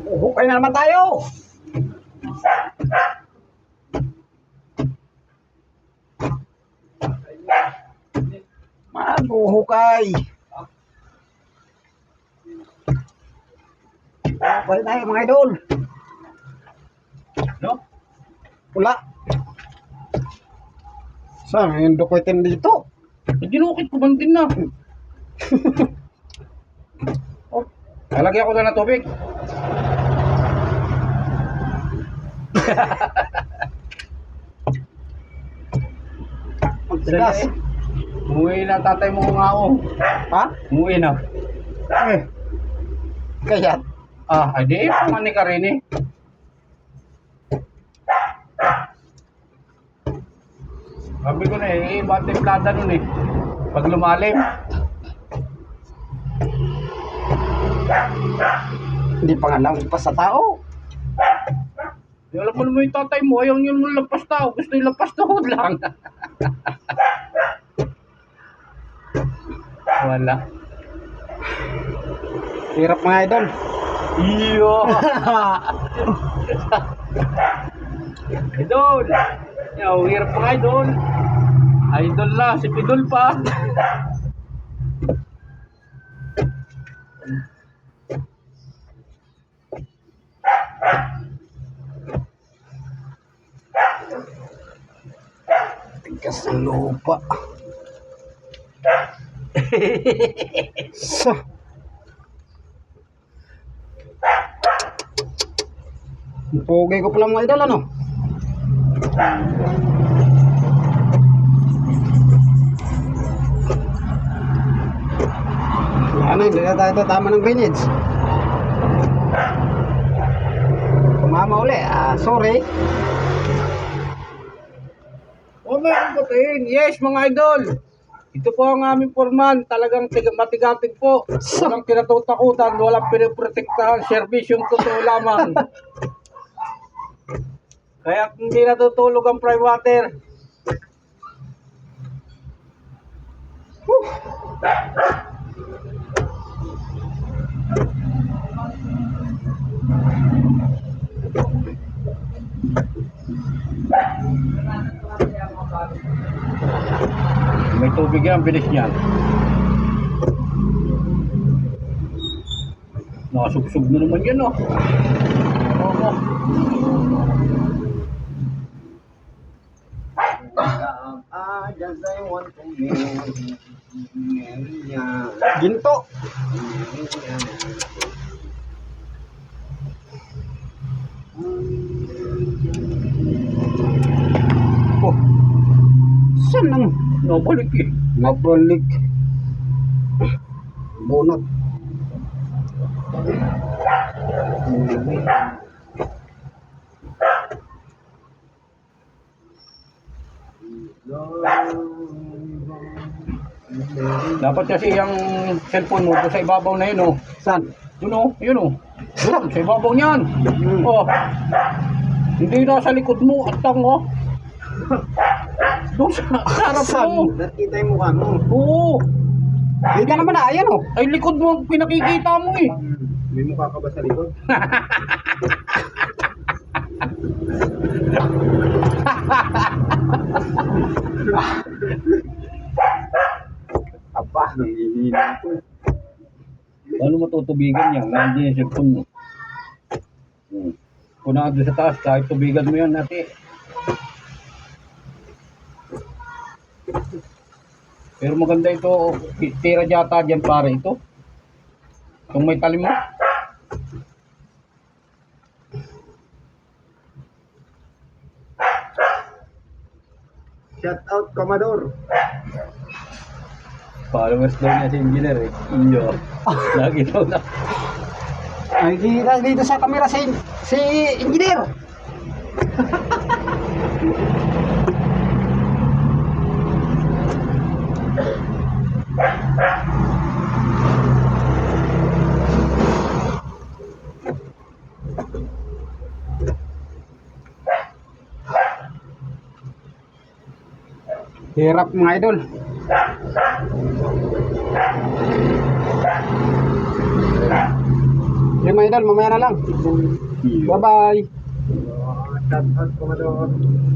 Hukay na naman tayo. Maghuhukay. Hukay tayo mga idol. No? Wala. Saan yung dukutin dito? Dinukit ko man din na. Oh, lalagyan ko na ng tubig. Ang tigas. Umuwi na tatay mo kung ako. Ha? Umuwi na. Eh. Kaya. Ay di, pumani ka rin eh. Sabi ko na eh, iba templada nun eh. Pag lumalim. Hindi pa nga lampas sa tao. Di alam mo naman yung tatay mo, ayaw nyo mo lampas tao. Gusto yung lampas tuhod lang. Wala. Hirap mga idol. Iyo! Idol! Yaw, hirap pa idol. Idol na, si Pidol pa. Tigas ng lupa. So. Pogi ko pala mga idol ano. Ano, hindi na tayo tama ng drainage. Kumama uli, sorry. O meron po tin. Yes mga idol. Ito po ang aming foreman. Talagang matigatig po. Walang kinatutakutan. Walang piniprotektahan. Serbisyong totoo lamang. Kaya hindi natutulog ang prime water. May tubig yan, bilis niyan. Nakasugsug na naman yan, oh. Oo. Ginto. Oh. Saan nang Nabalik eh. nabalik? Bunot. Dapat kasi yung cellphone mo sa ibabaw na yun, oh. Saan? Yun, oh. Yun, oh. Yun, sa ibabaw niyan. Oh. Hindi na sa likod mo at tango. Doon sa harap mo. Nakita yung mukha mo. Oo. Hindi ka naman ayan oh. Ay, likod mo ang pinakikita mo eh. May mukha ka ba sa likod? Aba, nanghihina ko. Paano matutubigan yan? Nandiyan yung cellphone mo. Kung nandun sa taas, kahit tubigan mo yan natin. Pero maganda ito, tira yata dyan pare ito. Kung may talim mo. Shout out, Commodore. Followers daw niya si engineer eh. Iyo. Lagi daw na. Nakikita dito sa kamera si engineer. Hirap mga idol. Yung mga idol, mamaya na lang. Bye-bye. Shout out, Commodore.